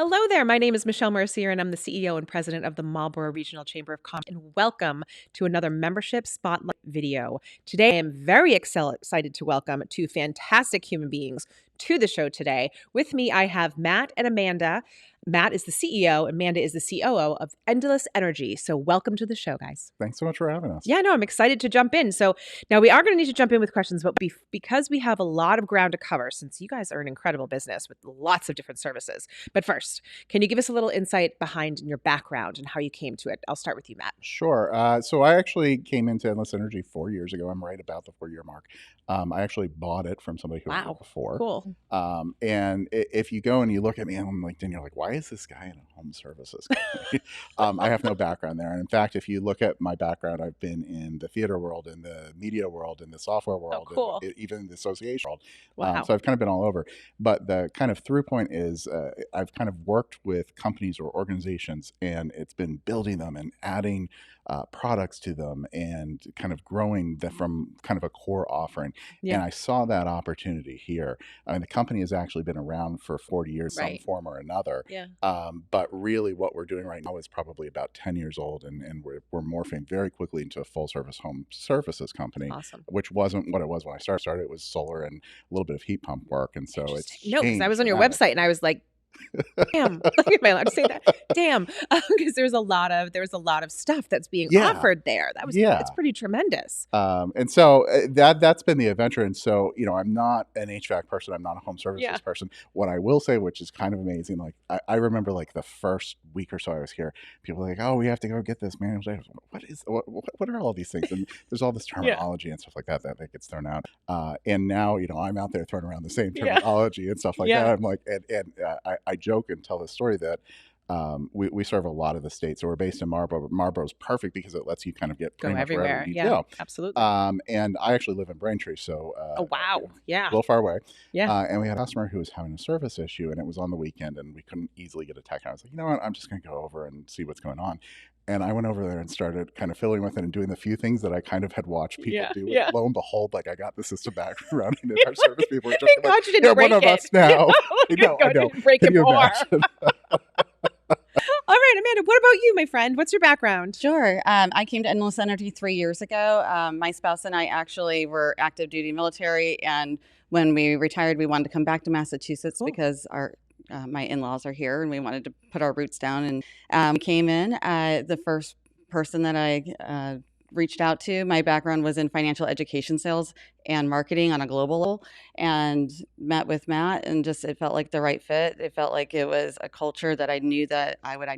Hello there. My name is Michelle Mercier, and I'm the CEO and president of the Marlborough Regional Chamber of Commerce. And welcome to another membership spotlight video. Today, I am very excited to welcome two fantastic human beings to the show today. With me, I have Matt and Amanda. Matt is the CEO, Amanda is the COO of Endless Energy. So welcome to the show, guys. Thanks so much for having us. Yeah, no, I'm excited to jump in. So now we are going to need to jump in with questions, but because we have a lot of ground to cover, since you guys are an incredible business with lots of different services. But first, can you give us a little insight behind your background and how you came to it? I'll start with you, Matt. Sure. So I actually came into Endless Energy 4 years ago. I'm right about the 4-year mark. I actually bought it from somebody who was here before. Cool. And if you go and you look at me on LinkedIn, you're like, why is this guy in a home services company? I have no background there. And in fact, if you look at my background, I've been in the theater world, in the media world, in the software world, cool. and even the association world. Wow. So I've kind of been all over. But the kind of through point is I've kind of worked with companies or organizations, and it's been building them and adding products to them and kind of growing them from kind of a core offering. Yeah. And I saw that opportunity here. I mean, the company has actually been around for 40 years, some form or another. Yeah. But really what we're doing right now is probably about 10 years old, and we're morphing very quickly into a full service home services company. Awesome. Which wasn't what it was when I started. It was solar and a little bit of heat pump work. And so it's no, because I was on your dramatically. website and I was like, damn, am I allowed to say that? Damn, because there was a lot of stuff that's being offered there. It's pretty tremendous. And so that's been the adventure. And so, I'm not an HVAC person. I'm not a home services person. What I will say, which is kind of amazing, like I remember like the first week or so I was here, people were like, oh, we have to go get this manual. What are all these things? And there's all this terminology and stuff like that gets thrown out. And now, I'm out there throwing around the same terminology and stuff like that. I'm like, I joke and tell the story that we serve a lot of the states. So we're based in Marlborough. Marlborough's perfect because it lets you kind of get go everywhere. Yeah, absolutely. And I actually live in Braintree, so oh wow, a little far away. Yeah. And we had a customer who was having a service issue, and it was on the weekend, and we couldn't easily get a tech. I was like, you know what? I'm just going to go over and see what's going on. And I went over there and started kind of filling with it and doing the few things that I kind of had watched people do. And lo and behold, like I got the system back running, and our service people were just like, God, you didn't break one of us now. I know. Break it more. All right, Amanda, what about you, my friend? What's your background? Sure. I came to Endless Energy 3 years ago. My spouse and I actually were active duty military, and when we retired, we wanted to come back to Massachusetts because my in-laws are here, and we wanted to put our roots down. And we came in. The first person that I reached out to, my background was in financial education sales and marketing on a global level, and met with Matt, and just it felt like the right fit. It felt like it was a culture that I knew that I would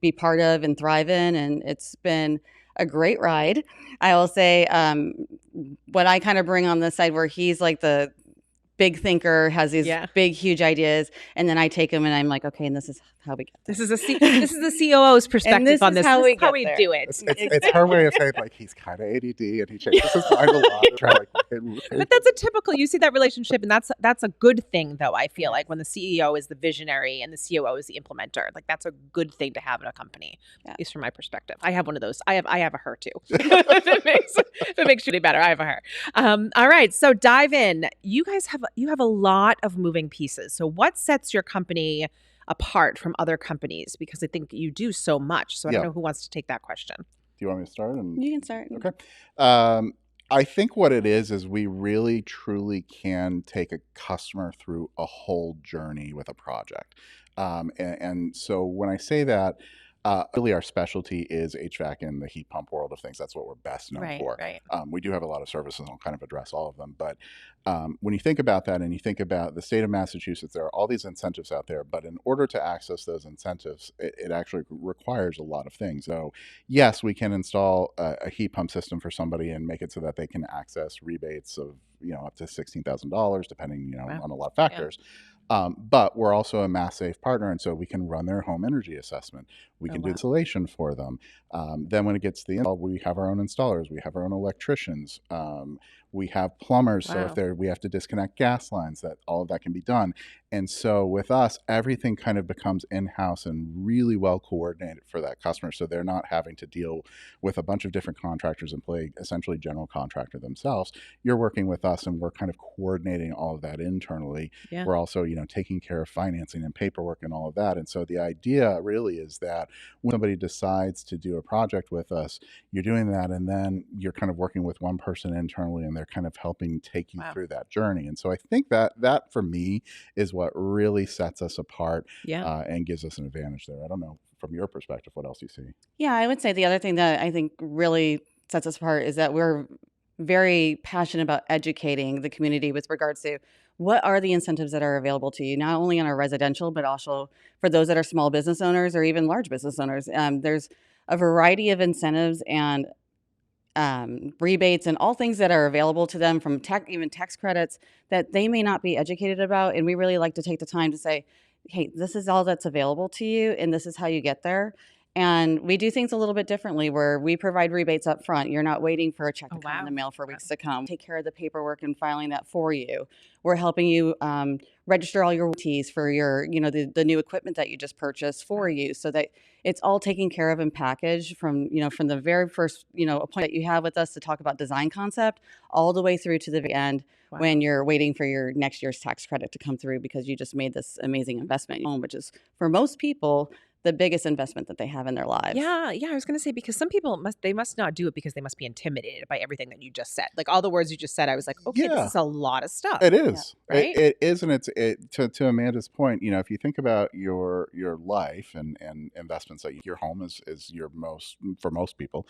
be part of and thrive in, and it's been a great ride. I will say what I kind of bring on this side, where he's like the big thinker, has these big, huge ideas, and then I take them and I'm like, okay, and this is how we get there. This is the COO's perspective on this. How we do it. It's her way of saying like he's kind of ADD and he changes his mind a lot. But that's a typical. You see that relationship, and that's a good thing, though. I feel like when the CEO is the visionary and the COO is the implementer, like that's a good thing to have in a company, at least from my perspective. I have one of those. I have a her too. if it makes you any better, I have a her. All right, so dive in. You guys have a lot of moving pieces. So what sets your company apart from other companies? Because I think you do so much. So I don't know who wants to take that question. Do you want me to start? You can start. Okay. I think what it is we really truly can take a customer through a whole journey with a project. And so when I say that, really our specialty is HVAC in the heat pump world of things. That's what we're best known for. Right. We do have a lot of services, and I'll kind of address all of them. But when you think about that and you think about the state of Massachusetts, there are all these incentives out there. But in order to access those incentives, it actually requires a lot of things. So yes, we can install a heat pump system for somebody and make it so that they can access rebates of up to $16,000, depending on a lot of factors. But we're also a mass safe partner, and so we can run their home energy assessment. We can do installation for them. Then when it gets to the install, we have our own installers. We have our own electricians. We have plumbers, so Wow. if we have to disconnect gas lines, that all of that can be done. And so with us, everything kind of becomes in-house and really well coordinated for that customer. So they're not having to deal with a bunch of different contractors and play essentially general contractor themselves. You're working with us and we're kind of coordinating all of that internally. Yeah. We're also, taking care of financing and paperwork and all of that. And so the idea really is that when somebody decides to do a project with us, you're doing that and then you're kind of working with one person internally and they're kind of helping take you Wow. through that journey. And so I think that for me is what really sets us apart and gives us an advantage there. I don't know, from your perspective, what else you see? Yeah, I would say the other thing that I think really sets us apart is that we're very passionate about educating the community with regards to what are the incentives that are available to you, not only on our residential, but also for those that are small business owners or even large business owners. There's a variety of incentives and rebates and all things that are available to them, from even tax credits that they may not be educated about. And we really like to take the time to say, hey, this is all that's available to you and this is how you get there. And we do things a little bit differently where we provide rebates up front. You're not waiting for a check to come in the mail for weeks to come. Take care of the paperwork and filing that for you. We're helping you register all your warranties for your, the new equipment that you just purchased for you, so that it's all taken care of and packaged from the very first, appointment that you have with us to talk about design concept all the way through to the end. Wow. When you're waiting for your next year's tax credit to come through because you just made this amazing investment in your home, which is for most people the biggest investment that they have in their lives. Yeah, I was going to say, because some people must not do it because they must be intimidated by everything that you just said. Like all the words you just said, I was like, okay, this is a lot of stuff. It is. Yeah, right? It is, and to Amanda's point. If you think about your life and investments, that your home is your most, for most people,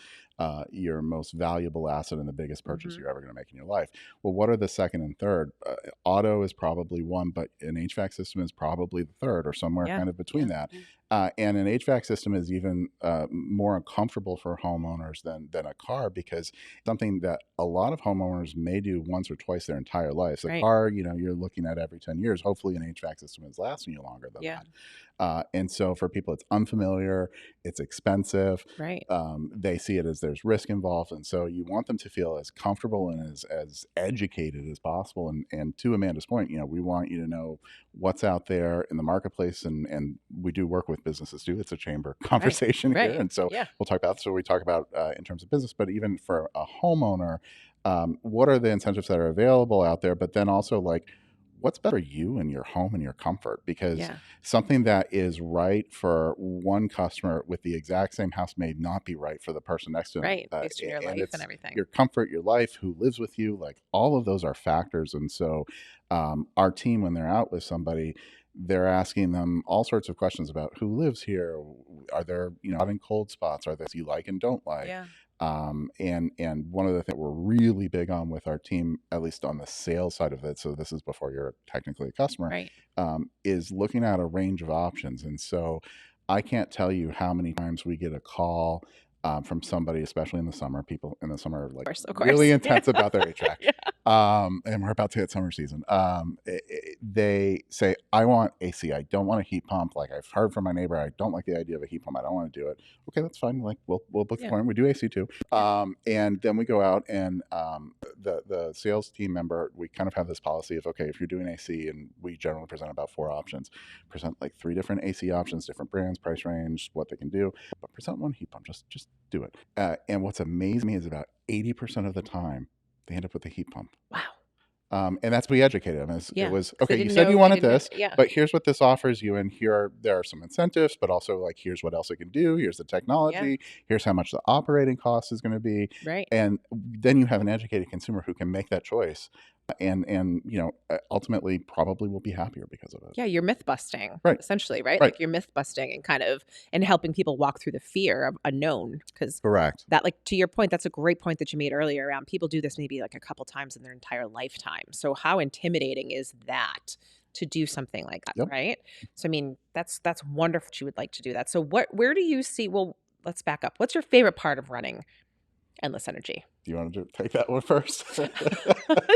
your most valuable asset and the biggest purchase you're ever going to make in your life. Well, what are the second and third? Auto is probably one, but an HVAC system is probably the third, or somewhere kind of between that. And an HVAC system is even more uncomfortable for homeowners than a car, because something that a lot of homeowners may do once or twice their entire life. The car, you're looking at every 10 years. Hopefully an HVAC system is lasting you longer than that. And so for people, it's unfamiliar, it's expensive. Right. They see it as there's risk involved. And so you want them to feel as comfortable and as educated as possible. And to Amanda's point, we want you to know what's out there in the marketplace. And we do work with businesses too. It's a chamber conversation here. And so we'll talk about, we talk about in terms of business, but even for a homeowner, what are the incentives that are available out there? But then also, like, what's better for you and your home and your comfort? Because something that is right for one customer with the exact same house may not be right for the person next to them. Right, based on your life and everything. Your comfort, your life, who lives with you, like all of those are factors. And so our team, when they're out with somebody, they're asking them all sorts of questions about who lives here. Are there, having cold spots? Are there things you like and don't like? And one of the things we're really big on with our team, at least on the sales side of it, so this is before you're technically a customer, is looking at a range of options. And so I can't tell you how many times we get a call from somebody, especially in the summer. People in the summer are like really intense about their HVAC. And we're about to hit summer season. They say, I want AC. I don't want a heat pump. Like, I've heard from my neighbor, I don't like the idea of a heat pump. I don't want to do it. Okay, that's fine. Like, we'll book the appointment. We do AC too. And then we go out and the sales team member, we kind of have this policy of, okay, if you're doing AC, and we generally present about 4 options, present like 3 different AC options, different brands, price range, what they can do, but present one heat pump. Just do it. And what's amazing me is about 80% of the time they end up with a heat pump. Wow. And that's what we educated them. It was, okay, you didn't said know, you wanted this, yeah. but here's what this offers you. And there are some incentives, but also, like, here's what else it can do. Here's the technology. Here's how much the operating cost is going to be. Right. And then you have an educated consumer who can make that choice. And ultimately probably will be happier because of it. Yeah, you're myth busting, Right. essentially, right? Like, you're myth busting and helping people walk through the fear of unknown. Because Correct. that, like, to your point, that's a great point that you made earlier around people do this maybe like a couple times in their entire lifetime. So how intimidating is that to do something like that, right? So I mean, that's wonderful that you would like to do that. So where do you see? Well, let's back up. What's your favorite part of running Endless Energy? Do you want to take that one first?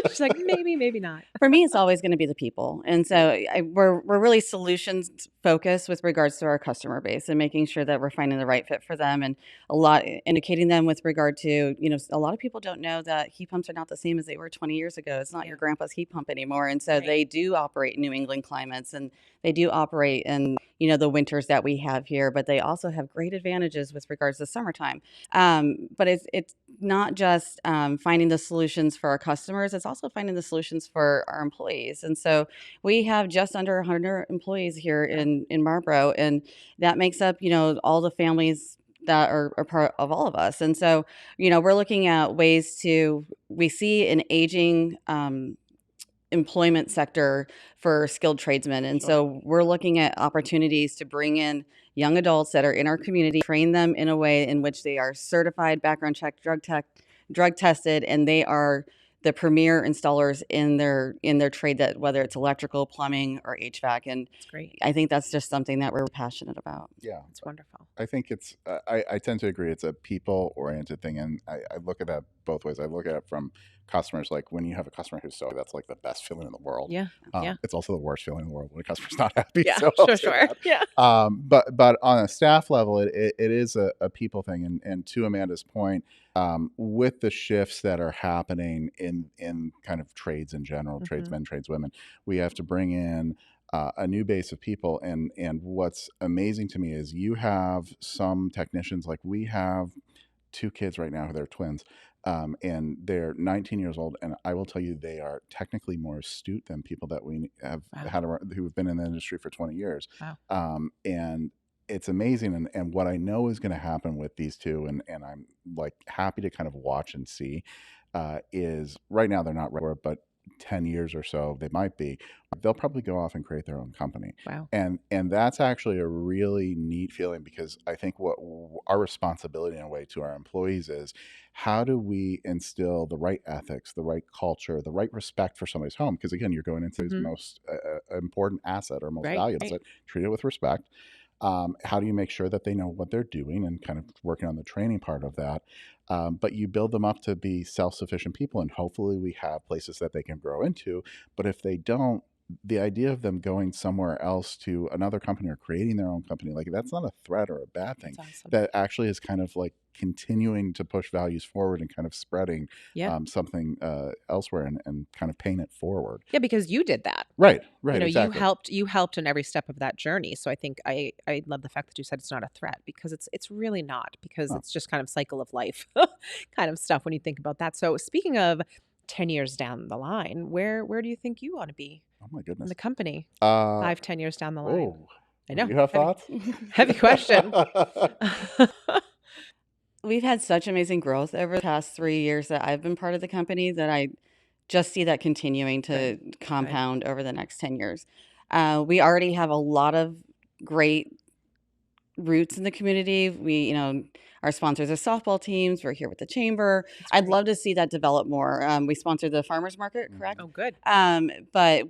She's like, maybe not. For me, it's always going to be the people. And so we're really solutions focused with regards to our customer base and making sure that we're finding the right fit for them, and a lot indicating them with regard to, a lot of people don't know that heat pumps are not the same as they were 20 years ago. It's not your grandpa's heat pump anymore. And so they do operate in New England climates, and they do operate in, the winters that we have here, but they also have great advantages with regards to summertime. But it's not just finding the solutions for our customers, it's also finding the solutions for our employees. And so we have just under 100 employees here in Marlborough, and that makes up, all the families that are part of all of us. And so, we're looking at ways we see an aging employment sector for skilled tradesmen. And so we're looking at opportunities to bring in young adults that are in our community, train them in a way in which they are certified, background checked, drug tested, and they are the premier installers in their trade, that whether it's electrical, plumbing, or HVAC. And It's great. I think that's just something that we're passionate about. Yeah, It's wonderful. I think it's. I tend to agree. It's a people-oriented thing, and I look at that both ways. I look at it from customers, like when you have a customer who's so, that's like the best feeling in the world. Yeah. Yeah. It's also the worst feeling in the world when a customer's not happy. Yeah. So I'll say Sure. that. Yeah. But on a staff level, it is a people thing, and to Amanda's point, with the shifts that are happening in kind of trades in general, Mhm. tradesmen, tradeswomen, we have to bring in a new base of people. And what's amazing to me is you have some technicians, like we have 2 kids right now who they're twins, and they're 19 years old, and I will tell you they are technically more astute than people that we have Wow. had who have been in the industry for 20 years. Wow. And it's amazing, and what I know is going to happen with these two, and I'm like happy to kind of watch and see, is right now they're not ready, but 10 years or so they might be. They'll probably go off and create their own company. Wow. And that's actually a really neat feeling, because I think what our responsibility in a way to our employees is, how do we instill the right ethics, the right culture, the right respect for somebody's home? Because again, you're going into his Mhm. most important asset or most Right. valuable Right. asset. Treat it with respect. How do you make sure that they know what they're doing, and kind of working on the training part of that? But you build them up to be self-sufficient people, and hopefully we have places that they can grow into. But if they don't, the idea of them going somewhere else to another company or creating their own company, like that's not a threat or a bad thing. That's awesome. That actually is kind of like continuing to push values forward and kind of spreading Yeah. something elsewhere, and kind of paying it forward. Yeah, because you did that. Right, You exactly. you helped in every step of that journey. So I think I love the fact that you said it's not a threat, because it's really not, because Oh. it's just kind of cycle of life kind of stuff when you think about that. So speaking of 10 years down the line, where do you think you want to be Oh my in goodness. the company Uh, 5-10 years down the line? oh, I do know. you have Heavy, thoughts? heavy question. We've had such amazing growth over the past 3 years that I've been part of the company, that I just see that continuing to compound over the next 10 years. We already have a lot of great roots in the community. We, our sponsors are softball teams. We're here with the chamber. That's I'd great. love to see that develop more. We sponsor the farmers market, correct? Oh, good. But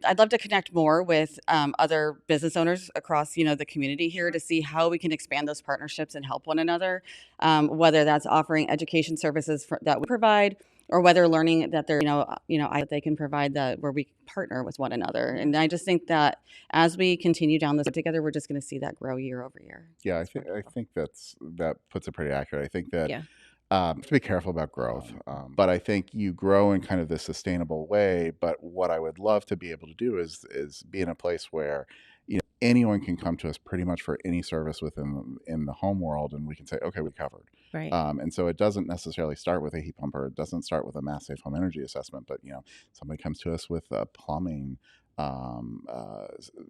I'd love to connect more with other business owners across, the community here, to see how we can expand those partnerships and help one another. Whether that's offering education services that we provide, or whether learning that they're, that they can provide, that where we partner with one another. And I just think that as we continue down this road together, we're just going to see that grow year over year. Yeah, That's I wonderful. think that puts it pretty accurate. I think that Yeah. you have to be careful about growth, but I think you grow in kind of this sustainable way. But what I would love to be able to do is be in a place where anyone can come to us pretty much for any service in the home world, and we can say, okay, we covered. Right. And so it doesn't necessarily start with a heat pump, or it doesn't start with a mass safe home energy assessment, but somebody comes to us with plumbing.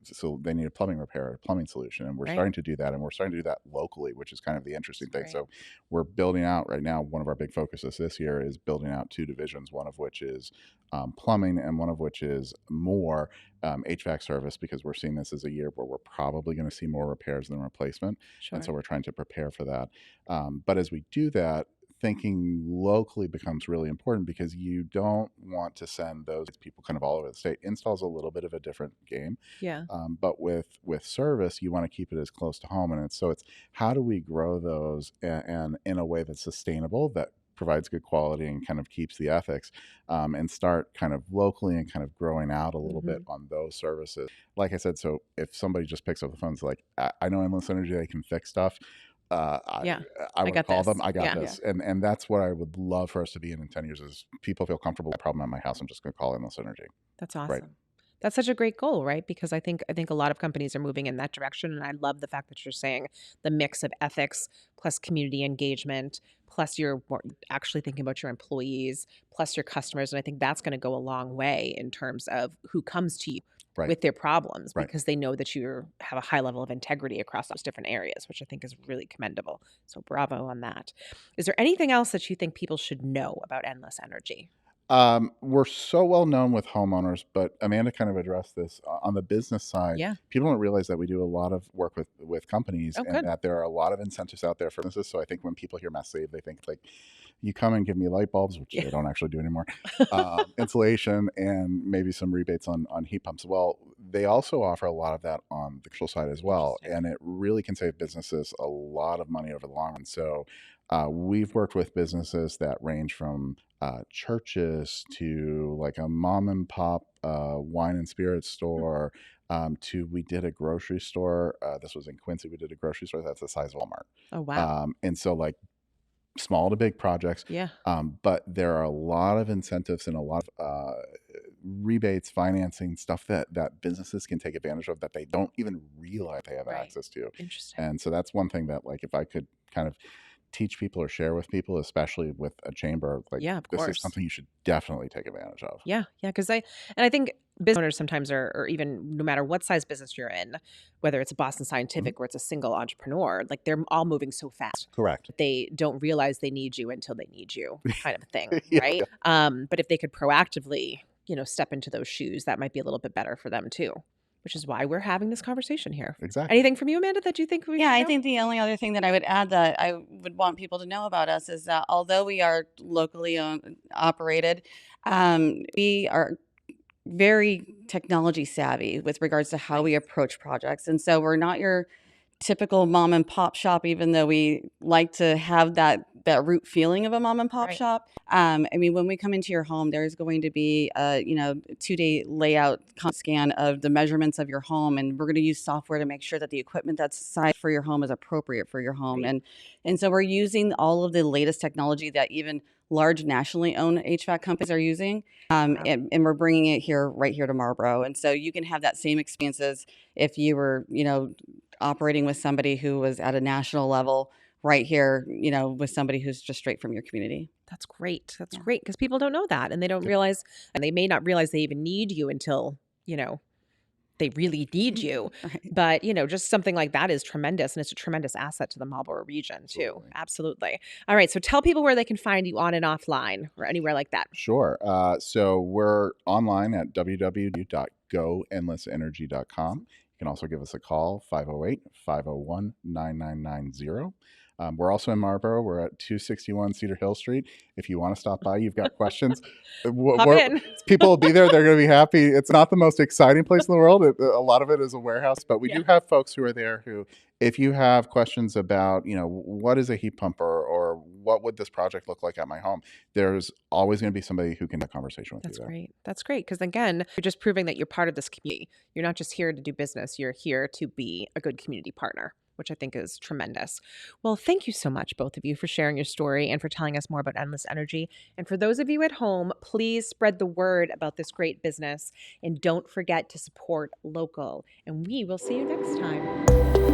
So they need a plumbing repair, a plumbing solution, and we're Right. starting to do that, and we're starting to do that locally, which is kind of the interesting thing. Great. So we're building out right now. One of our big focuses this year is building out 2 divisions, one of which is plumbing, and one of which is more HVAC service, because we're seeing this as a year where we're probably going to see more repairs than replacement. Sure. And so we're trying to prepare for that. But as we do that, thinking locally becomes really important, because you don't want to send those people kind of all over the state. Install's a little bit of a different game. Yeah. But with service, you want to keep it as close to home. And it's how do we grow those and in a way that's sustainable, that provides good quality and kind of keeps the ethics, and start kind of locally and kind of growing out a little bit on those services. Like I said, so if somebody just picks up the phone and is like, I know Endless Energy, they can fix stuff. Yeah. I would got call this. them. I got Yeah. this, and that's what I would love for us to be in 10 years. Is people feel comfortable with a problem at my house, I'm just going to call Endless Energy. That's awesome. Right. That's such a great goal, right? Because I think a lot of companies are moving in that direction, and I love the fact that you're saying the mix of ethics plus community engagement, plus you're actually thinking about your employees, plus your customers, and I think that's going to go a long way in terms of who comes to you Right. with their problems, Right. because they know that you have a high level of integrity across those different areas, which I think is really commendable. So bravo on that. Is there anything else that you think people should know about Endless Energy? We're so well known with homeowners, but Amanda kind of addressed this on the business side. Yeah. People don't realize that we do a lot of work with companies, Oh, and good. that there are a lot of incentives out there for businesses. So I think when people hear Mass Save, they think like, you come and give me light bulbs, which Yeah. they don't actually do anymore, insulation, and maybe some rebates on heat pumps. Well, they also offer a lot of that on the commercial side as well, and it really can save businesses a lot of money over the long run. So we've worked with businesses that range from churches to like a mom and pop wine and spirit store, to we did a grocery store. This was in Quincy. We did a grocery store that's the size of Walmart. Oh, wow. And so like small to big projects. Yeah. But there are a lot of incentives and a lot of rebates, financing, stuff that businesses can take advantage of that they don't even realize they have Right. access to. Interesting. And so that's one thing that, like, if I could kind of teach people or share with people, especially with a chamber, like, Yeah, of this course. is something you should definitely take advantage of. Yeah, because I think business owners sometimes are, or even no matter what size business you're in, whether it's a Boston Scientific or it's a single entrepreneur, like they're all moving so fast. Correct. They don't realize they need you until they need you, kind of a thing, Yeah. right? But if they could proactively, step into those shoes, that might be a little bit better for them too. Which is why we're having this conversation here. Exactly. Anything from you, Amanda, that you think we should Yeah, I know? think the only other thing that I would add that I would want people to know about us is that although we are locally operated, we are very technology savvy with regards to how we approach projects. And so we're not your typical mom and pop shop, even though we like to have that root feeling of a mom and pop Right. shop. I mean, when we come into your home, there's going to be a 2-day layout scan of the measurements of your home, and we're going to use software to make sure that the equipment that's sized for your home is appropriate for your home. Right. And so we're using all of the latest technology that even large nationally owned HVAC companies are using, and we're bringing it right here to Marlborough. And so you can have that same experience as if you were, operating with somebody who was at a national level right here, with somebody who's just straight from your community. That's great. That's Yeah. great, because people don't know that, and they don't realize, and they may not realize they even need you until, they really need you. Right. But, just something like that is tremendous, and it's a tremendous asset to the Marlborough region too. Absolutely. All right. So tell people where they can find you on and offline or anywhere like that. Sure. So we're online at www.goendlessenergy.com. You can also give us a call, 508-501-9990. We're also in Marlborough. We're at 261 Cedar Hill Street. If you want to stop by, you've got questions, Hop in. people will be there. They're going to be happy. It's not the most exciting place in the world. A lot of it is a warehouse, but we do have folks who are there who, if you have questions about, what is a heat pump, or what would this project look like at my home, there's always going to be somebody who can have a conversation with you there. Great. That's great. Because again, you're just proving that you're part of this community. You're not just here to do business. You're here to be a good community partner, which I think is tremendous. Well, thank you so much, both of you, for sharing your story and for telling us more about Endless Energy. And for those of you at home, please spread the word about this great business, and don't forget to support local. And we will see you next time.